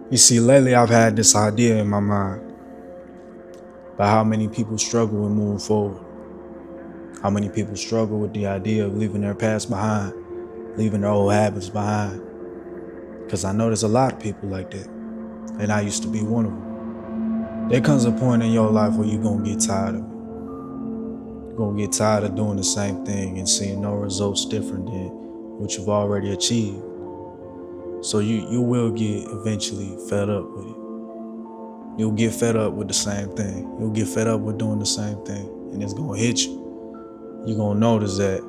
You see, lately I've had this idea in my mind about how many people struggle with moving forward. How many people struggle with the idea of leaving their past behind, leaving their old habits behind. Because I know there's a lot of people like that, and I used to be one of them. There comes a point in your life where you're going to get tired of it. You're going to get tired of doing the same thing and seeing no results different than what you've already achieved. So you will get eventually fed up with it. You'll get fed up with the same thing. You'll get fed up with doing the same thing, and it's gonna hit you. You're gonna notice that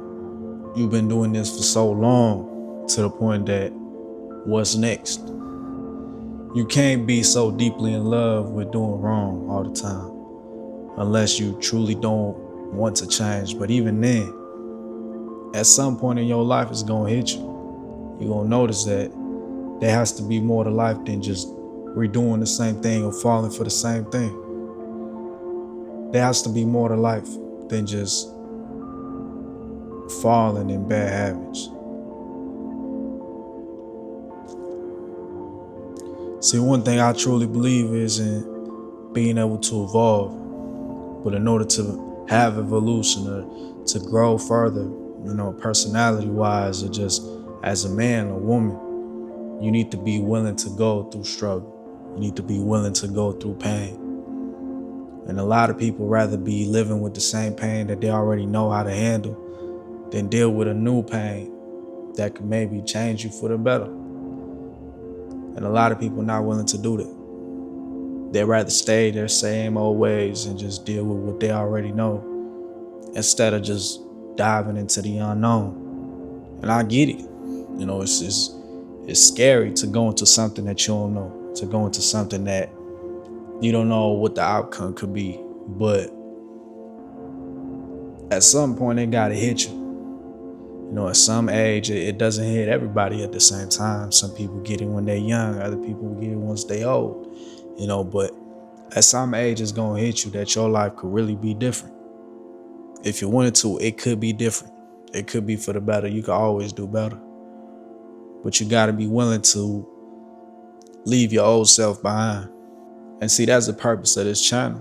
you've been doing this for so long to the point that what's next? You can't be so deeply in love with doing wrong all the time unless you truly don't want to change. But even then, at some point in your life, it's gonna hit you. You're gonna notice that there has to be more to life than just redoing the same thing or falling for the same thing. There has to be more to life than just falling in bad habits. See, one thing I truly believe is in being able to evolve. But in order to have evolution or to grow further, personality wise or just as a man or woman, you need to be willing to go through struggle. You need to be willing to go through pain. And a lot of people rather be living with the same pain that they already know how to handle than deal with a new pain that could maybe change you for the better. And a lot of people not willing to do that. They'd rather stay their same old ways and just deal with what they already know instead of just diving into the unknown. And I get it. It's scary to go into something that you don't know, to go into something that you don't know what the outcome could be. But at some point, it gotta hit you. At some age, it doesn't hit everybody at the same time. Some people get it when they're young, other people get it once they old. But at some age, it's gonna hit you that your life could really be different. If you wanted to, it could be different. It could be for the better. You could always do better. But you gotta be willing to leave your old self behind. And see, that's the purpose of this channel.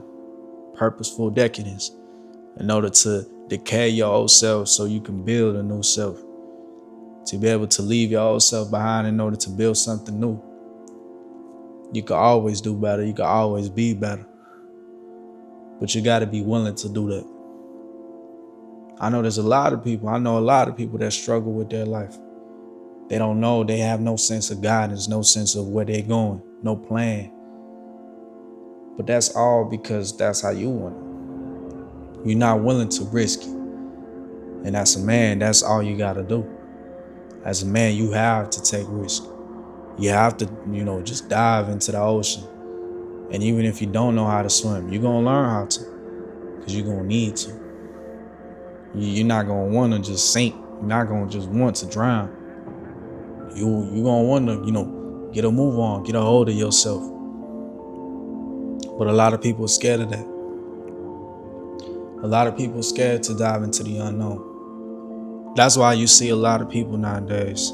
Purposeful decadence. In order to decay your old self so you can build a new self. To be able to leave your old self behind in order to build something new. You can always do better. You can always be better. But you got to be willing to do that. I know a lot of people that struggle with their life. They don't know. They have no sense of guidance, no sense of where they're going, no plan. But that's all because that's how you want it. You're not willing to risk it. And as a man, that's all you got to do. As a man, you have to take risks. You have to, just dive into the ocean. And even if you don't know how to swim, you're going to learn how to. Because you're going to need to. You're not going to want to just sink. You're not going to just want to drown. You're going to want to, get a move on, get a hold of yourself. But a lot of people are scared of that. A lot of people are scared to dive into the unknown. That's why you see a lot of people nowadays.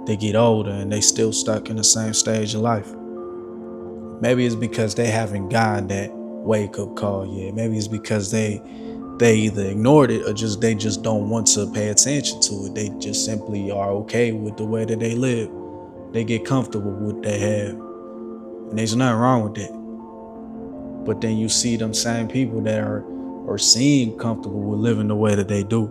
They get older and they still stuck in the same stage of life. Maybe it's because they haven't gotten that wake-up call yet. Maybe it's because they either ignored it or they just don't want to pay attention to it. They just simply are okay with the way that they live. They get comfortable with what they have. And there's nothing wrong with that. But then you see them same people that are seem comfortable with living the way that they do.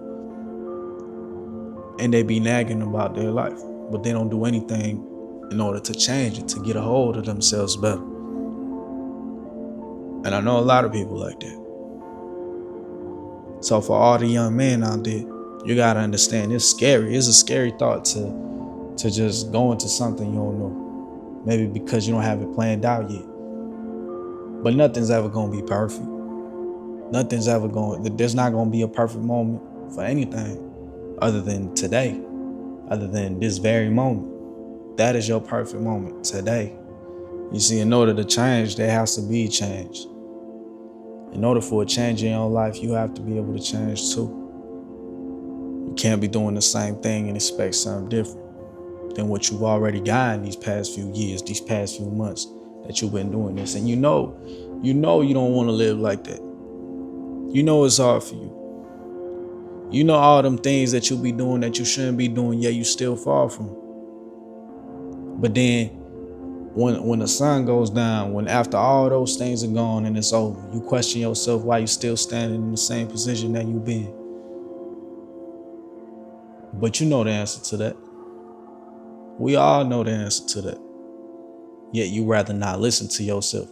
And they be nagging about their life. But they don't do anything in order to change it, to get a hold of themselves better. And I know a lot of people like that. So for all the young men out there, you gotta understand it's scary. It's a scary thought to just go into something you don't know. Maybe because you don't have it planned out yet. But nothing's ever gonna be perfect. There's not gonna be a perfect moment for anything other than today, other than this very moment. That is your perfect moment, today. You see, in order to change, there has to be change. In order for a change in your life, you have to be able to change too. You can't be doing the same thing and expect something different. than what you've already gotten these past few years, these past few months that you've been doing this. And you know you don't want to live like that. You know it's hard for you. You know all them things that you be doing that you shouldn't be doing, yet you still fall from. But then when the sun goes down, when after all those things are gone and it's over, you question yourself why you still standing in the same position that you've been. But you know the answer to that. We all know the answer to that. Yet you rather not listen to yourself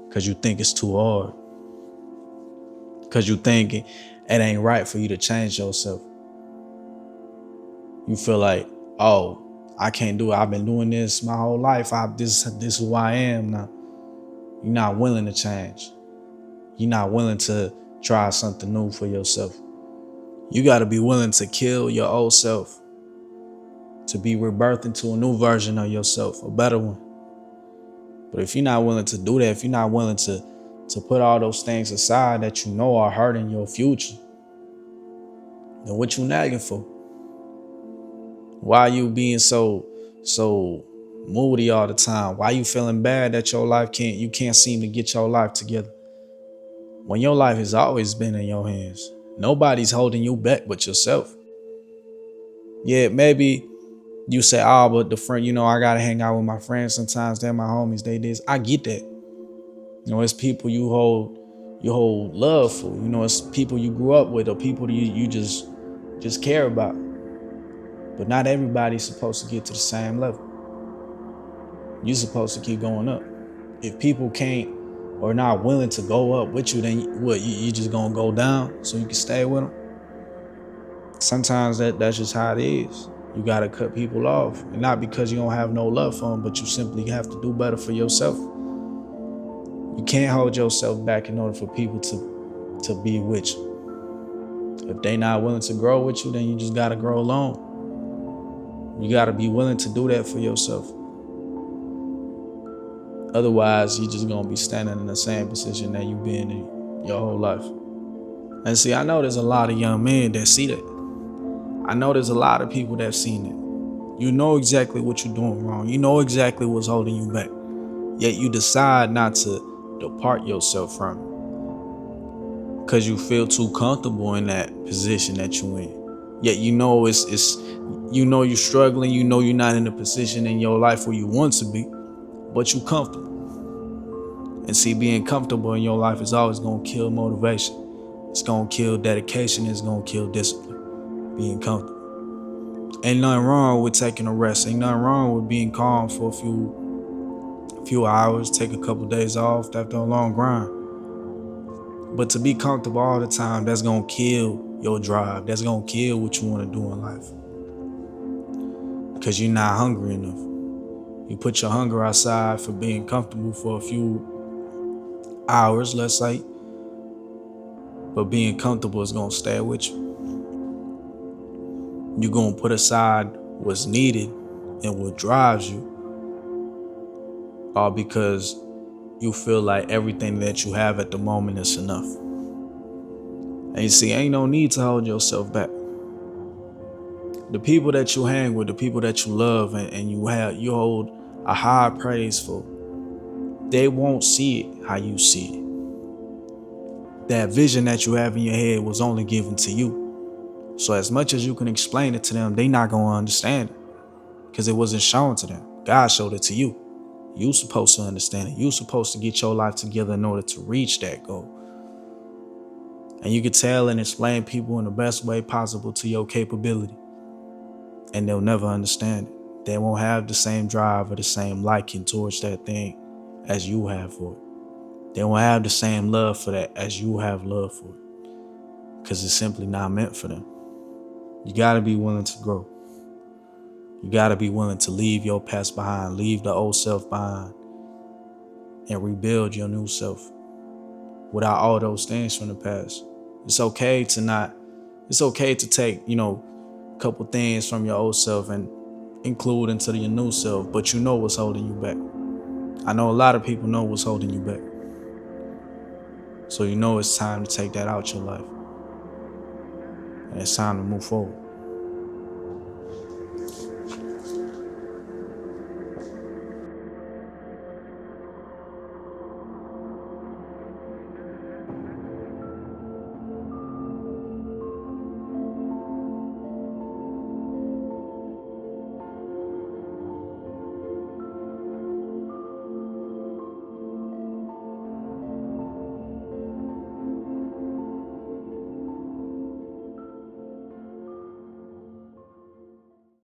because you think it's too hard. Because you think it ain't right for you to change yourself. You feel like, oh, I can't do it. I've been doing this my whole life. This is who I am now. You're not willing to change. You're not willing to try something new for yourself. You got to be willing to kill your old self to be rebirthed into a new version of yourself, a better one. But if you're not willing to do that, if you're not willing to put all those things aside that you know are hurting your future, then what you nagging for? Why are you being so moody all the time? Why you feeling bad that you can't seem to get your life together? When your life has always been in your hands. Nobody's holding you back but yourself. Yeah, maybe you say, oh, but the friend, I gotta hang out with my friends sometimes. They're my homies, they this. I get that. It's people you hold love for. It's people you grew up with or people you just care about. But not everybody's supposed to get to the same level. You're supposed to keep going up. If people can't or not willing to go up with you, then what? You just gonna go down so you can stay with them? Sometimes that's just how it is. You gotta cut people off, and not because you don't have no love for them, but you simply have to do better for yourself. You can't hold yourself back in order for people to be with you. If they not willing to grow with you, then you just gotta grow alone. You gotta be willing to do that for yourself. Otherwise, you're just gonna be standing in the same position that you've been in your whole life. And see, I know there's a lot of young men that see that. I know there's a lot of people that have seen it. You know exactly what you're doing wrong. You know exactly what's holding you back. Yet you decide not to depart yourself from it because you feel too comfortable in that position that you're in. Yet you know you're struggling. You know you're not in a position in your life where you want to be, but you're comfortable. And see, being comfortable in your life is always going to kill motivation. It's going to kill dedication. It's going to kill discipline. Being comfortable. Ain't nothing wrong with taking a rest. Ain't nothing wrong with being calm for a few hours, take a couple days off after a long grind. But to be comfortable all the time, that's going to kill your drive. That's going to kill what you want to do in life. Because you're not hungry enough. You put your hunger aside for being comfortable for a few hours, let's say. But being comfortable is going to stay with you. You're going to put aside what's needed and what drives you, all because you feel like everything that you have at the moment is enough. And you see, ain't no need to hold yourself back. The people that you hang with, the people that you love and you hold a high praise for, they won't see it how you see it. That vision that you have in your head was only given to you. So as much as you can explain it to them, they not going to understand it because it wasn't shown to them. God showed it to you. You supposed to understand it. You supposed to get your life together in order to reach that goal. And you can tell and explain people in the best way possible to your capability. And they'll never understand it. They won't have the same drive or the same liking towards that thing as you have for it. They won't have the same love for that as you have love for it. Because it's simply not meant for them. You got to be willing to grow. You got to be willing to leave your past behind, leave the old self behind, and rebuild your new self without all those things from the past. It's okay to take, a couple things from your old self and include into your new self, but you know what's holding you back. I know a lot of people know what's holding you back. So you know it's time to take that out your life. And it's time to move forward.